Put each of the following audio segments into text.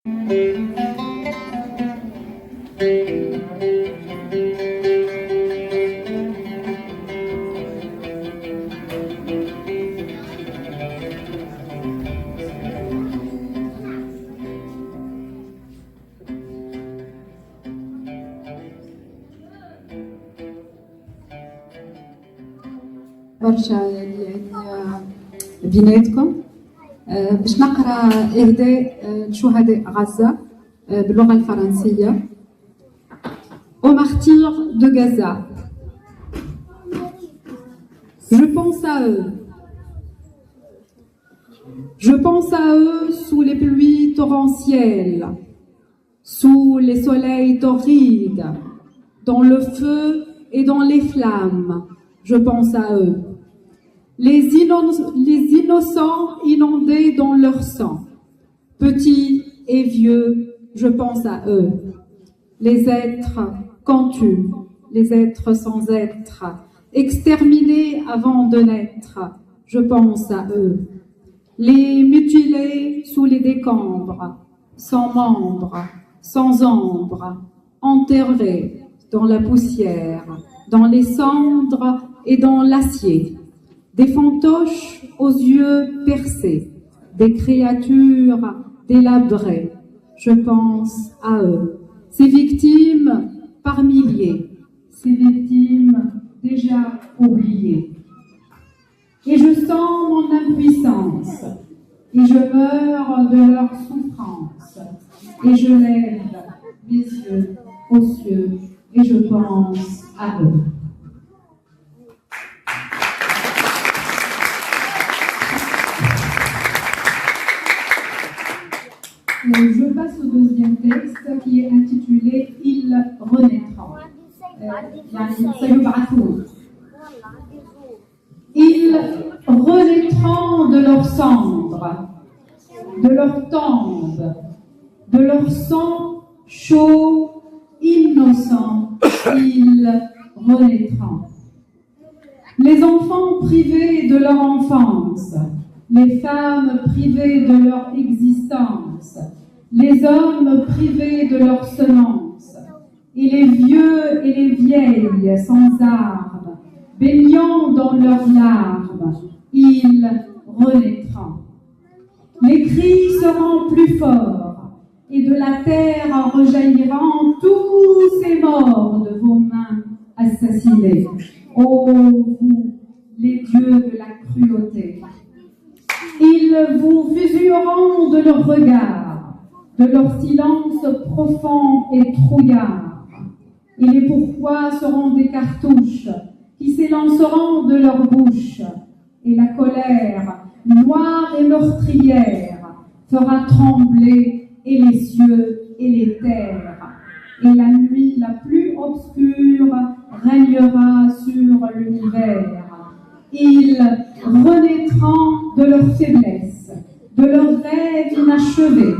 برشا يعني بيناتكم باش نقرا إهداء لشهداء غزة باللغة الفرنسية. Aux martyrs de Gaza. Je pense à eux. Je pense à eux sous les pluies torrentielles, sous les soleils torrides, dans le feu et dans les flammes. Je pense à eux. Les innocents inondés dans leur sang, petits et vieux, je pense à eux. Les êtres contus, les êtres sans être, exterminés avant de naître, je pense à eux. Les mutilés sous les décombres, sans membres, sans ombre, enterrés dans la poussière, dans les cendres et dans l'acier. Des fantoches aux yeux percés, des créatures délabrées, je pense à eux. Ces victimes par milliers, ces victimes déjà oubliées. Et je sens mon impuissance, et je meurs de leur souffrance, et je lève les yeux aux cieux, et je pense à eux. Je passe au deuxième texte qui est intitulé « Ils renaîtront ». Ils renaîtront de leurs cendres, de leurs tombes, de leur sang chaud, innocent. Ils renaîtront. Les enfants privés de leur enfance, les femmes privées de leur existence, les hommes privés de leur semence, et les vieux et les vieilles sans armes, baignant dans leurs larmes, ils renaîtront. Les cris seront plus forts, et de la terre rejailliront tous ces morts de vos mains assassinées. Ô vous, les dieux de la cruauté! Ils vous fusilleront de leur regard, de leur silence profond et trouillard. Et les pourpoints seront des cartouches qui s'élanceront de leur bouche. Et la colère, noire et meurtrière, fera trembler et les cieux et les terres. Et la nuit la plus obscure régnera sur l'univers. Ils renaîtront de leur faiblesse, de leurs rêves inachevés,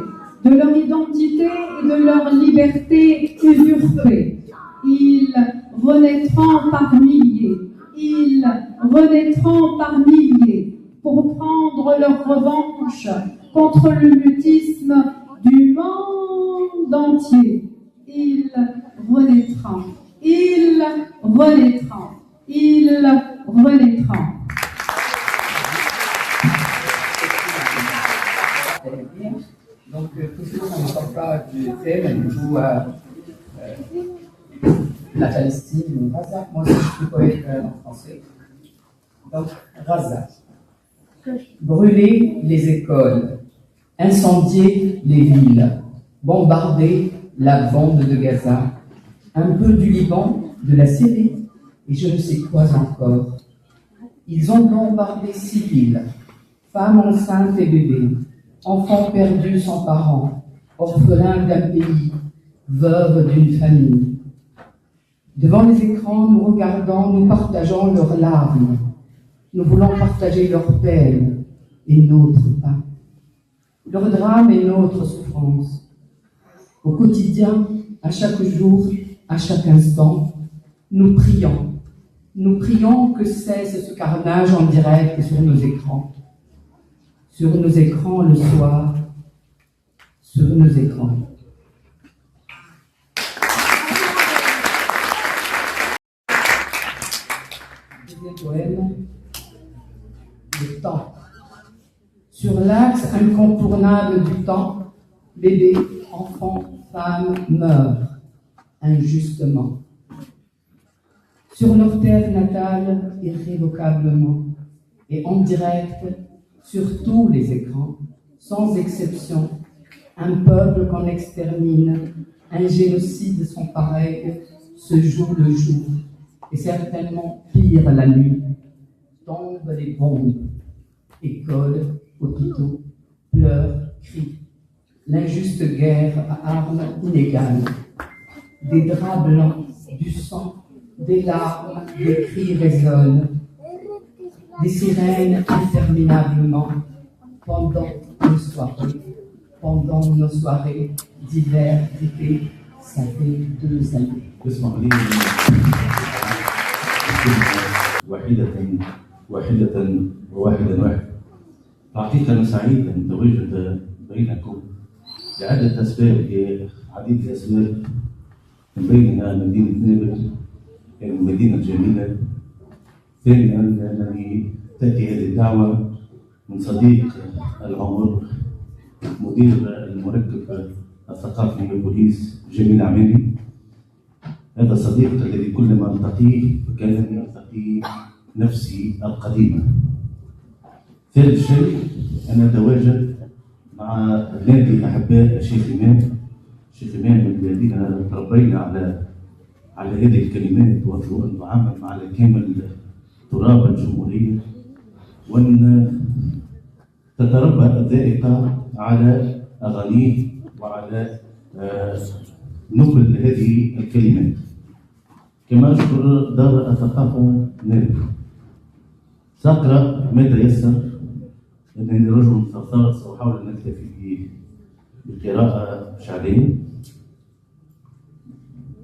de leur identité et de leur liberté usurpée. Ils renaîtront par milliers, ils renaîtront par milliers pour prendre leur revanche contre le mutisme du monde entier. Ils renaîtront, ils renaîtront, ils renaîtront. Donc, toujours on ne parle pas du thème, du coup, la Palestine ou Gaza. Moi aussi, je suis poète en français. Donc, Gaza. Brûler les écoles, incendier les villes, bombarder la bande de Gaza, un peu du Liban, de la Syrie, et je ne sais quoi encore. Ils ont bombardé civils, femmes enceintes et bébés, enfants perdus sans parents, orphelins d'un pays, veuves d'une famille. Devant les écrans, nous regardons, nous partageons leurs larmes. Nous voulons partager leur peine et notre pain. Leur drame et notre souffrance. Au quotidien, à chaque jour, à chaque instant, nous prions. Nous prions que cesse ce carnage en direct sur nos écrans. Sur nos écrans le soir, sur nos écrans. Deuxième poème, le temps. Sur l'axe incontournable du temps, bébés, enfants, femmes meurent injustement. Sur leur terre natale, irrévocablement, et en direct, sur tous les écrans, sans exception, un peuple qu'on extermine, un génocide sans pareil, se joue le jour, et certainement pire la nuit. Tombent les bombes, écoles, hôpitaux, pleurs, cris. L'injuste guerre à armes inégales. Des draps blancs, du sang, des larmes, des cris résonnent. Des sirènes interminablement pendant nos soirées d'hiver d'été, ça fait 2 années. اسمح لي واحدة واحد. الحقيقة أنا سعيد أن أتواجد بينكم لعدة أسباب، عديد الأسباب، من بينها مدينة نابلس، المدينة الجميلة. ثانيا أنني تأتي هذه الدعوة من صديق العمر مدير المركب الثقافي للبوليس جميل عميري. هذا الصديق الذي كلما التقيه فكانني التقي نفسي القديمة. ثالث شيء أنا أتواجد مع نادي الأحباء الشيخ إمام الذين تربينا على هذه الكلمات، وأن نعمل على كامل تراب الجمهورية، وأن تتربى الذائقة على أغانيه وعلى نقل هذه الكلمات. كما أشكر دار الثقافة نابلس. سأقرأ ما تيسر لأنني رجل ثرثار، سأحاول أن أكتفي بقراءة شعرية.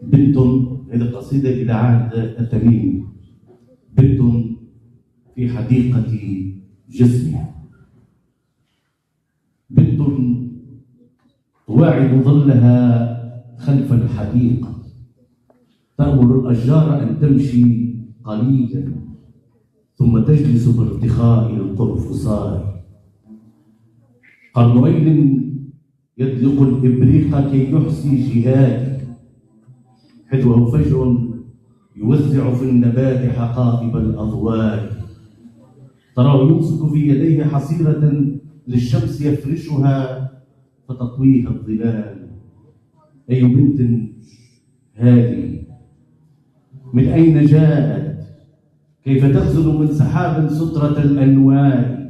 بنت، هذه القصيدة إلى عهد التميمي. بنت في حديقة جسمي، بنت تواعد ظلها خلف الحديقة، تأمر الأشجار أن تمشي قليلا ثم تجلس بارتخاء القرفصاء. قرنويل يطلق الإبريق كي يحصي جهاد، حدوه فجر يوزع في النبات حقائب الأضواء. تراه يمسك في يديه حصيرة للشمس يفرشها فتطويها الظلال. أي بنت هذه؟ من أين جاءت؟ كيف تغزل من سحاب سترة الأنوار؟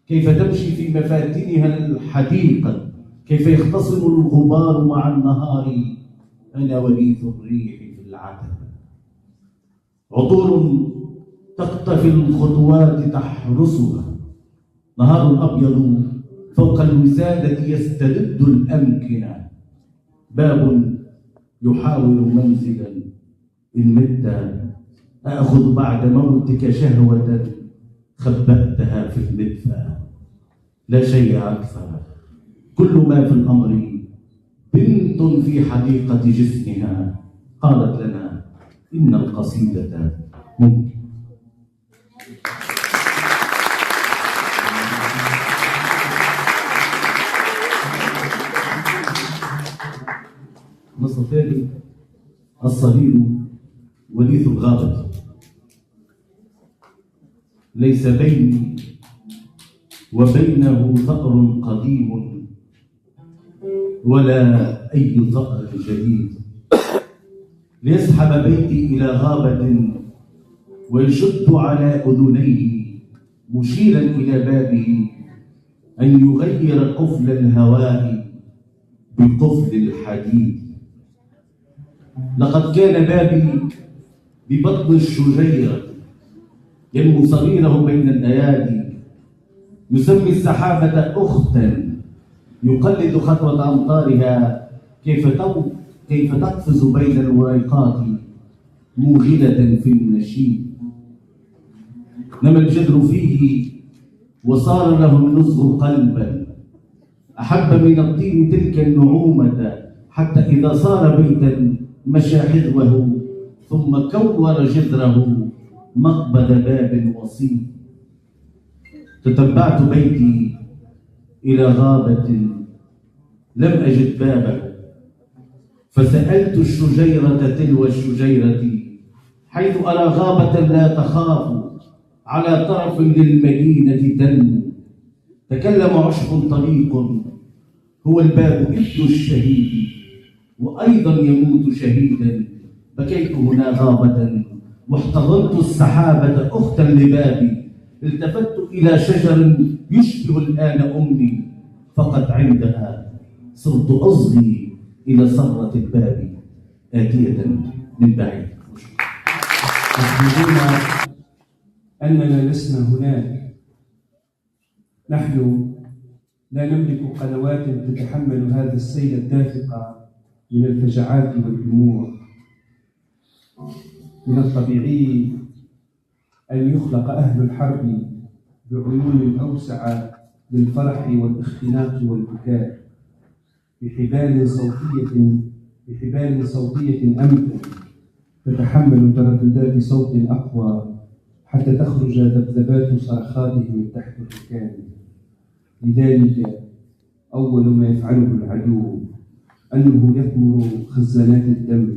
كيف تمشي في مفاتنها الحديقة؟ كيف يختصم الغبار مع النهار؟ أنا وليث الريح في العتبة. عطور تقتفي الخطوات تحرسها. نهار أبيض فوق الوسادة يسترد الأمكنة. باب يحاول منزلا إن مت أخذ بعد موتك شهوة خبأتها في المدفأ. لا شيء أكثر، كل ما في الأمر بنت في حديقة جسمها قالت لنا إن القصيدة ممكن. نص الثاني: الصغير وليث الغابة. ليس بيني وبينه ثأر قديم ولا أي ثأر جديد. ليسحب بيتي إلى غابة ويشد على أذنيه مشيرا إلى بابه أن يغير قفل الهواء بقفل الحديد. لقد كان بابي ببطن الشجيرة ينمو صغيره بين الأيادي، يسمي السحابة أختا، يقلد خطوة أمطارها كيف تقفز بين الوريقات موغلة في النشيد. نما الجدر فيه وصار له النصر قلبا، أحب من الطين تلك النعومة حتى إذا صار بيتا مشى حذوه ثم كور جذره مقبل باب وصي. تتبعت بيتي إلى غابة لم أجد بابا، فسألت الشجيرة تلو الشجيرة حيث أرى غابة لا تخاف على طرف للمدينة تنمو. تكلم عشب طريق هو الباب ابن الشهيد وأيضا يموت شهيدا. بكيت هنا غابة واحتضنت السحابة أختا لبابي. التفت إلى شجر يشبه الآن أمي فقد عندها صرت أصغي إلى صرة الباب آتية من بعيد. يخبرون أننا لسنا هناك. نحن لا نملك قنوات تتحمل هذا السيل الدافق من الفجعات والدموع. من الطبيعي أن يخلق أهل الحرب بعيون أوسع للفرح والاختناق والبكاء، بحبال صوتية أمتن تتحمل ترددات صوت أقوى حتى تخرج ذبذبات صرخاته من تحت الركام. لذلك أول ما يفعله العدو أنه يثمر خزانات الدم،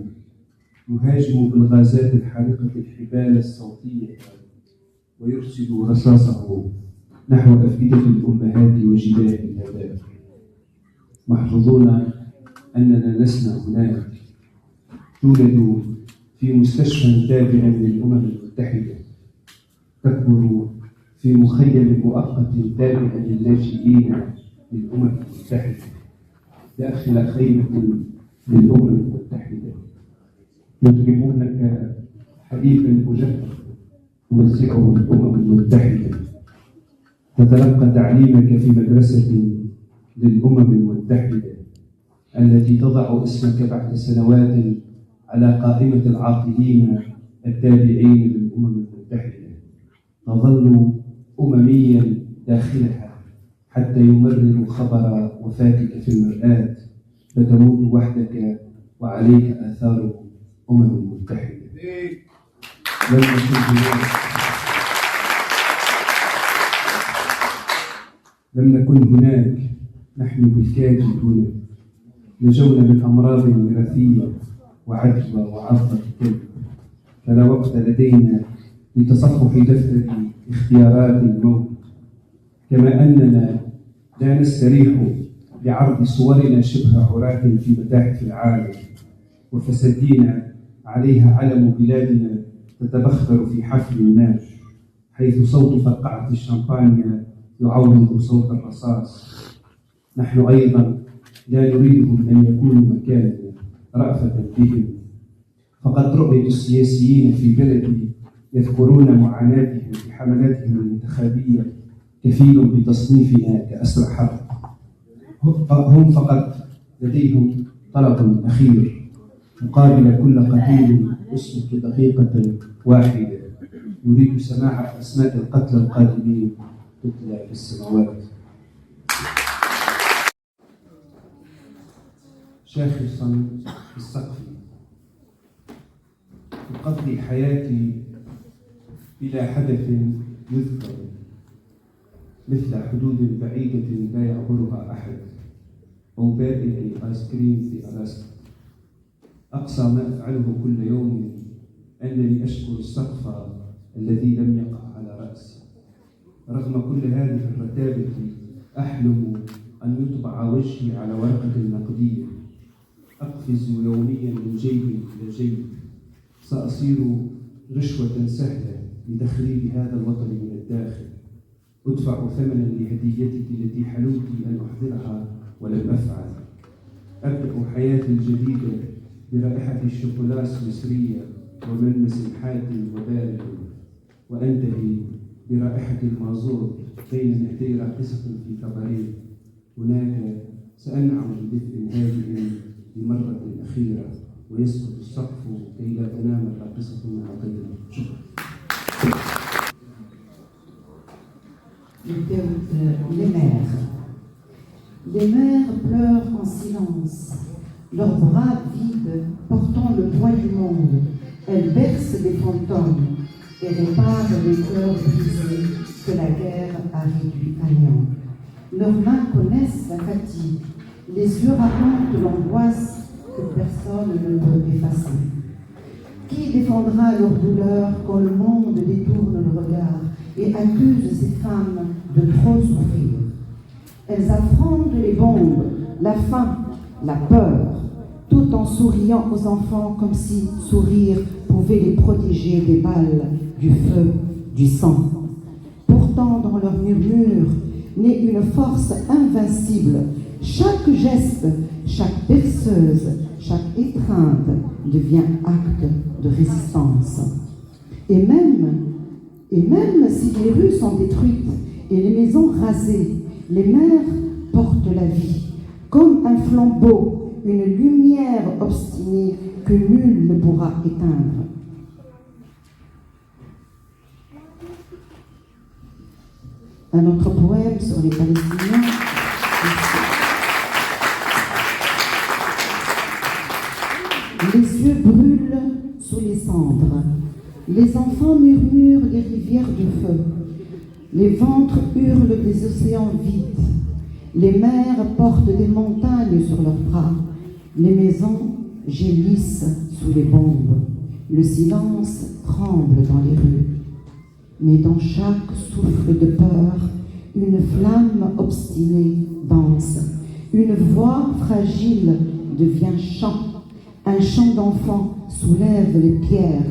يهاجم بالغازات الحارقة الحبال الصوتية ويرسل رصاصه نحو أفئدة الأمهات وجباه الآباء. محظوظون أننا لسنا هناك. تولد في مستشفى تابع للأمم المتحدة، تكبر في مخيم مؤقت تابع للاجئين للأمم المتحدة، داخل خيمة للأمم المتحدة. يطلبونك حليفا مجفف توزعه الأمم المتحدة. تتلقى تعليمك في مدرسة للأمم المتحدة التي تضع اسمك بعد سنوات على قائمة العاطلين التابعين للأمم المتحدة. تظل أمميا داخلها حتى يمرر خبر وفاتك في المرآة، فتموت وحدك وعليك آثار أمم متحدة. لم نكن هناك نحن بالكاد هنا. نجونا من أمراض وراثية وعدوى وعضة كلب، فلا وقت لدينا لتصفح دفتر اختيارات الموت. كما أننا لا نستريح لعرض صورنا شبه عراة في متاحف العالم وفساتين عليها علم بلادنا تتبخر في حفل الناس، حيث صوت فرقعة الشمبانيا يعوض صوت الرصاص. نحن أيضا لا نريدهم أن يكونوا مكاننا رأفة بهم، فقد رؤية السياسيين في بلدي يذكرون معاناتهم في حملاتهم الانتخابية كفيل بتصنيفنا كأسرى حرب. هم فقط لديهم طلب أخير: مقابل كل قتيل اسمك دقيقة واحدة. يريد سماع أسماء القتلى القادمين تتلى في السماوات. شاخصا في السقف. أقضي حياتي بلا حدث يذكر، مثل حدود بعيدة لا يعبرها أحد، أو بائع آيس كريم في ألاسكا. أقصى ما أفعله كل يوم أنني أشكر السقف الذي لم يقع على رأسي. رغم كل هذه الرتابة أحلم أن يطبع وجهي على ورقة نقدية. أقفز يوميا من جيب إلى جيب. سأصير رشوة سهلة لتخريب هذا الوطن من الداخل. أدفع ثمنا لهديتك التي حلمت أن أحضرها ولم أفعل. أبدأ حياتي الجديدة برائحة الشوكولاس مصرية وملمس حاد وبارد، وأنتهي برائحة المازوت بين يدي راقصة في كباريه. هناك سأنعم بدفء هادئ لمرة أخيرة، ويسقط السقف كي لا تنام الراقصة مع غيرها. شكرا. Les mères leurs bras vides portant le poids du monde. Elles bercent des fantômes et réparent les cœurs brisés que la guerre a réduits à néant. Leurs mains connaissent la fatigue, les yeux racontent l'angoisse que personne ne peut effacer. Qui défendra leur douleur quand le monde détourne le regard et accuse ces femmes de trop souffrir? Elles affrontent les bombes, la faim, la peur, tout en souriant aux enfants comme si sourire pouvait les protéger des balles, du feu, du sang. Pourtant, dans leur murmure, naît une force invincible. Chaque geste, chaque berceuse, chaque étreinte devient acte de résistance. Et même si les rues sont détruites et les maisons rasées, les mères portent la vie, comme un flambeau, une lumière obstinée que nul ne pourra éteindre. Un autre poème sur les Palestiniens. Les yeux brûlent sous les cendres. Les enfants murmurent des rivières de feu. Les ventres hurlent des océans vides. Les mers portent des montagnes sur leurs bras. Les maisons gémissent sous les bombes. Le silence tremble dans les rues. Mais dans chaque souffle de peur, une flamme obstinée danse. Une voix fragile devient chant. Un chant d'enfant soulève les pierres.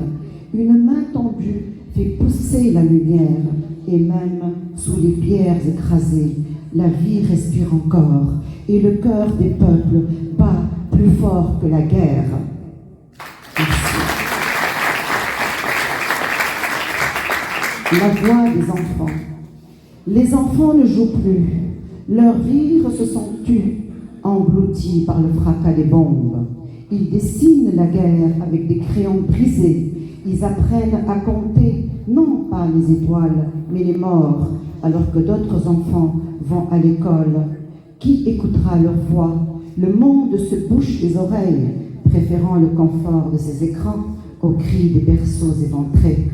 Une main tendue fait pousser la lumière. Et même sous les pierres écrasées, la vie respire encore. Et le cœur des peuples bat plus fort que la guerre. Merci. La voix des enfants. Les enfants ne jouent plus. Leurs rires se sont tus, engloutis par le fracas des bombes. Ils dessinent la guerre avec des crayons brisés. Ils apprennent à compter, non pas les étoiles, mais les morts, alors que d'autres enfants vont à l'école. Qui écoutera leur voix? Le monde se bouche les oreilles, préférant le confort de ses écrans aux cris des berceaux éventrés.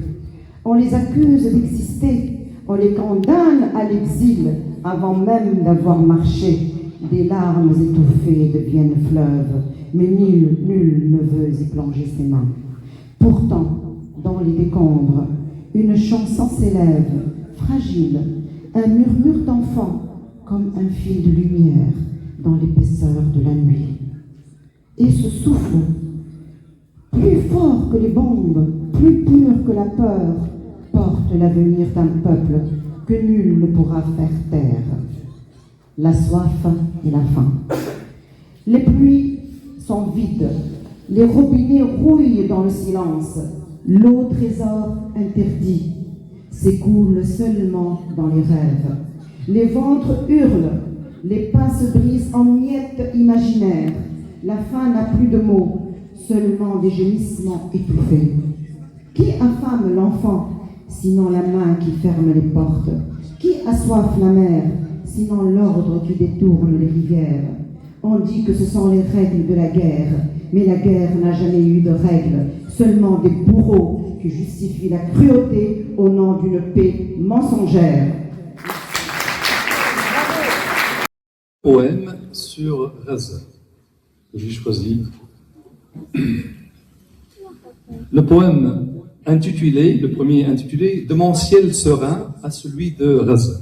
On les accuse d'exister, on les condamne à l'exil avant même d'avoir marché. Des larmes étouffées deviennent fleuves, mais nul ne veut y plonger ses mains. Pourtant, dans les décombres, une chanson s'élève, fragile, un murmure d'enfant, comme un fil de lumière dans l'épaisseur de la nuit. Et ce souffle, plus fort que les bombes, plus pur que la peur, porte l'avenir d'un peuple que nul ne pourra faire taire. La soif et la faim. Les pluies sont vides, les robinets rouillent dans le silence, l'eau trésor interdit s'écoule seulement dans les rêves. Les ventres hurlent, les pains se brisent en miettes imaginaires, la faim n'a plus de mots, seulement des gémissements étouffés. Qui affame l'enfant, sinon la main qui ferme les portes? Qui assoiffe la mer, sinon l'ordre qui détourne les rivières? On dit que ce sont les règles de la guerre, mais la guerre n'a jamais eu de règles, seulement des bourreaux qui justifient la cruauté au nom d'une paix mensongère. Poème sur Gaza. J'ai choisi le poème intitulé, le premier intitulé, de mon ciel serein à celui de Gaza.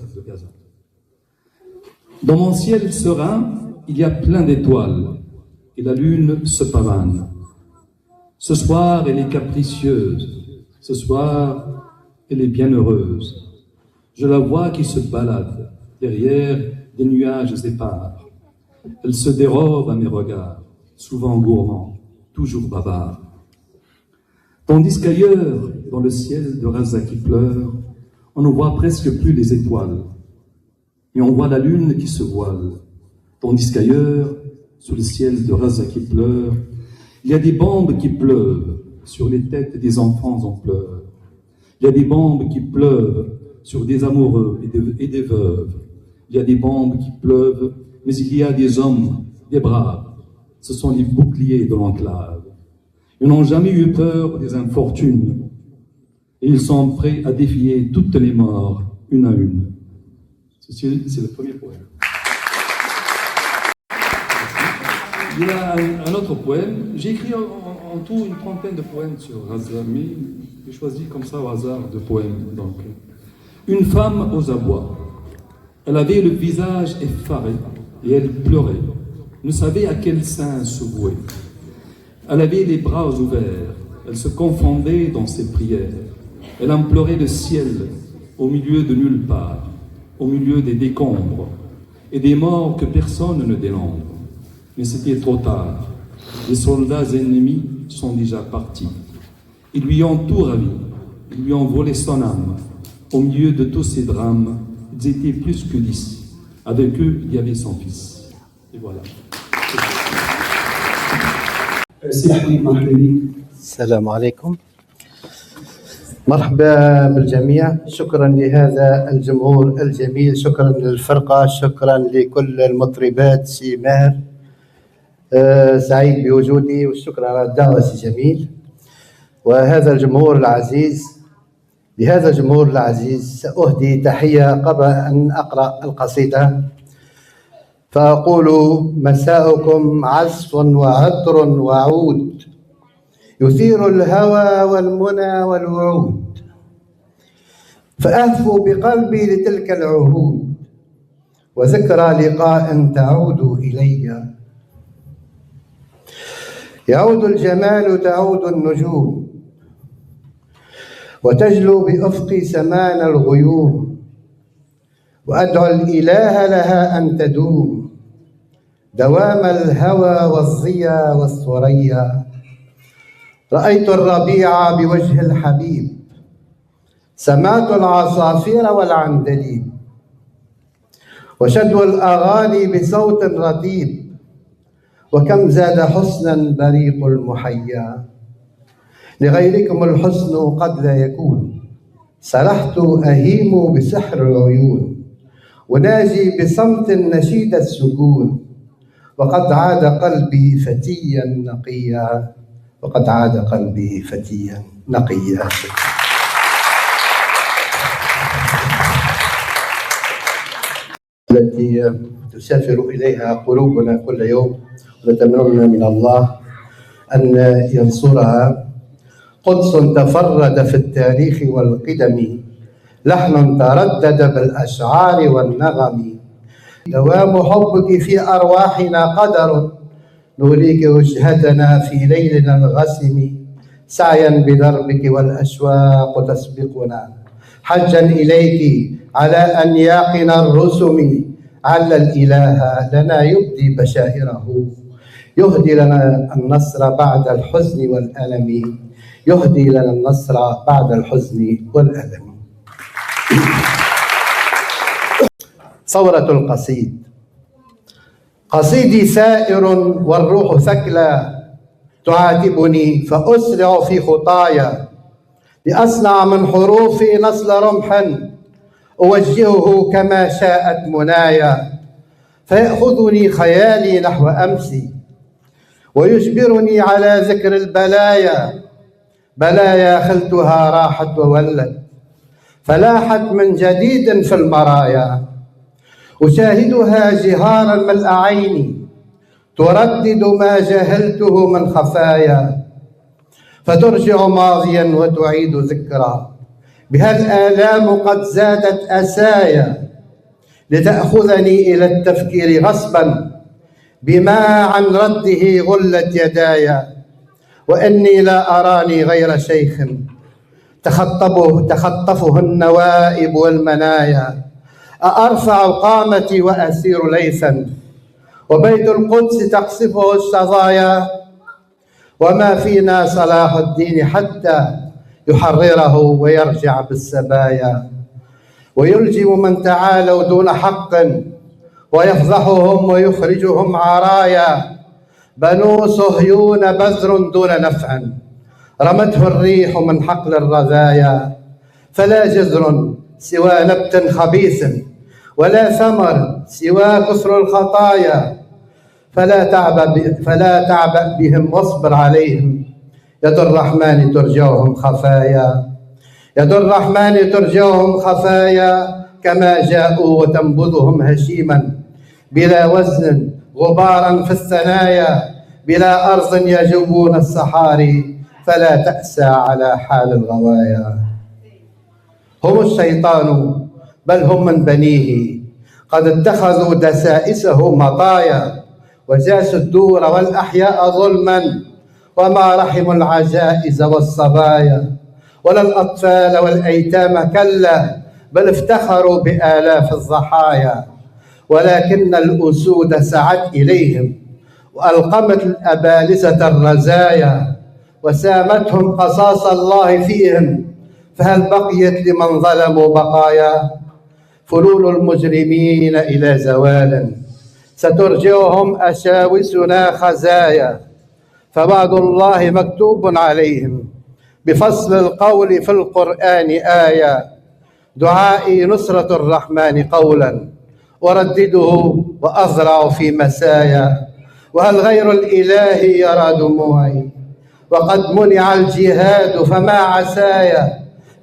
Dans mon ciel serein, il y a plein d'étoiles et la lune se pavane. Ce soir, elle est capricieuse. Ce soir, elle est bienheureuse. Je la vois qui se balade derrière des nuages épars. Elle se dérobe à mes regards, souvent gourmand, toujours bavard. Tandis qu'ailleurs, dans le ciel de Gaza qui pleure, on ne voit presque plus les étoiles, et on voit la lune qui se voile. Tandis qu'ailleurs, sous le ciel de Gaza qui pleure, il y a des bombes qui pleuvent sur les têtes des enfants en pleurs. Il y a des bombes qui pleuvent sur des amoureux et des veuves. Il y a des bombes qui pleuvent, mais il y a des hommes, des braves, Ce sont les boucliers de l'enclave. Ils n'ont jamais eu peur des infortunes. Et ils sont prêts à défier toutes les morts, une à une. Ceci, c'est le premier poème. Il y a un autre poème. J'ai écrit en tout une trentaine de poèmes sur Gaza, mais j'ai choisi comme ça au hasard de poèmes. Donc, une femme aux abois. Elle avait le visage effaré et elle pleurait. Ne savait à quel sein se vouer. Elle avait les bras ouverts. Elle se confondait dans ses prières. Elle implorait le ciel au milieu de nulle part, au milieu des décombres et des morts que personne ne dénombre. Mais c'était trop tard. Les soldats ennemis sont déjà partis. Ils lui ont tout ravi. Ils lui ont volé son âme. Au milieu de tous ces drames, ils étaient plus que 10. Avec eux, il y avait son fils. Et voilà. السلام عليكم. مرحبا بالجميع. شكرا لهذا الجمهور الجميل، شكرا للفرقة، شكرا لكل المطربات سي ماهر. سعيد بوجودي والشكر على الدعوة سي جميل. وهذا الجمهور العزيز، لهذا الجمهور العزيز سأهدي تحية قبل أن أقرأ القصيدة، فأقول: مساؤكم عزف وعطر وعود يثير الهوى والمنى والوعود، فأهفو بقلبي لتلك العهود وذكرى لقاء تعود إلي. يعود الجمال، تعود النجوم، وتجلو بأفق سمان الغيوم، وأدعو الإله لها أن تدوم دوام الهوى والضيا والثريا. رأيت الربيع بوجه الحبيب، سمعت العصافير والعندليب، وشدو الأغاني بصوت رطيب، وكم زاد حسنا بريق المحيا. لغيركم الحسن قد لا يكون، سرحت أهيم بسحر العيون، وناجي بصمت نشيد السكون، وقد عاد قلبي فتيا نقيا، وقد عاد قلبي فتيا نقيا. التي تسافر إليها قلوبنا كل يوم، ونتمنى من الله أن ينصرها. قدس تفرد في التاريخ والقدم، لحن تردد بالأشعار والنغم، دوام حبك في أرواحنا قدر، نوليك وجهتنا في ليلنا الغسم، سعيا بدربك والأشواق تسبقنا، حجا إليك على أنياقنا الرسم، عل الإله لنا يبدي بشائره، يهدي لنا النصر بعد الحزن والألم، يهدي لنا النصر بعد الحزن والألم. صورة القصيد. قصيدي ثائر والروح ثكلى، تعاتبني فأسرع في خطايا، لأصنع من حروفي نصل رمح أوجهه كما شاءت منايا، فيأخذني خيالي نحو أمسي ويجبرني على ذكر البلايا، بلايا خلتها راحت وولت، فلاحت من جديد في المرايا، أشاهدها جهارا ملء عيني، تردد ما جهلته من خفايا، فترجع ماضيا وتعيد ذكرى، بها الآلام قد زادت أسايا، لتأخذني إلى التفكير غصبا، بما عن رده غلت يدايا، وإني لا أراني غير شيخ تخطفه النوائب والمنايا، أرفع قامتي وأسير ليثا، وبيت القدس تقصفه الشظايا، وما فينا صلاح الدين حتى يحرره ويرجع بالسبايا، ويلجم من تعالوا دون حق، ويفضحهم ويخرجهم عرايا، بنو صهيون بذر دون نفع، رمته الريح من حقل الرذايا، فلا جذر سوى نبت خبيث، ولا ثمر سوى كثر الخطايا، فلا تعبأ بهم واصبر عليهم. يد الرحمن ترجعهم خفايا، يد الرحمن ترجعهم خفايا، كما جاءوا وتنبذهم هشيما بلا وزن غبارا في الثنايا، بلا أرض يجوبون الصحاري، فلا تأسى على حال الغوايا. هم الشيطان بل هم من بنيه، قد اتخذوا دسائسه مطايا، وجاسوا الدور والأحياء ظلما، وما رحموا العجائز والصبايا، ولا الأطفال والأيتام كلا، بل افتخروا بآلاف الضحايا. ولكن الأسود سعت إليهم، وألقمت الأبالسة الرزايا، وسامتهم قصاص الله فيهم، فهل بقيت لمن ظلموا بقايا؟ فلول المجرمين إلى زوال، سترجعهم أشاوسنا خزايا، فوعد الله مكتوب عليهم، بفصل القول في القرآن آية. دعائي نصرة الرحمن قولا، وردده وأزرع في مسايا. وهل غير الإله يرى دموعي، وقد منع الجهاد فما عسايا؟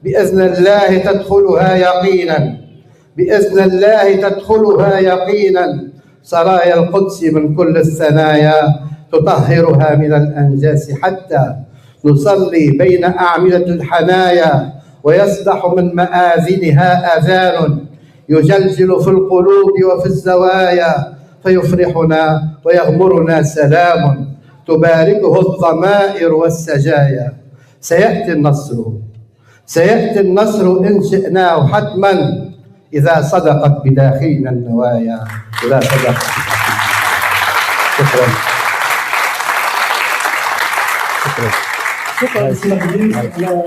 بإذن الله تدخلها يقينا، بإذن الله تدخلها يقينا، سرايا القدس من كل الثنايا، تطهرها من الأنجاس حتى نصلي بين أعمدة الحنايا، ويسبح من مآذنها أذان يجلجل في القلوب وفي الزوايا، فيفرحنا ويغمرنا سلام تباركه الضمائر والسجايا. سيأتي النصر، سيأتي النصر إن شئناه حتما، إذا صدقت بداخلنا النوايا، إذا صدقت. شكرا. شكرا شكرا على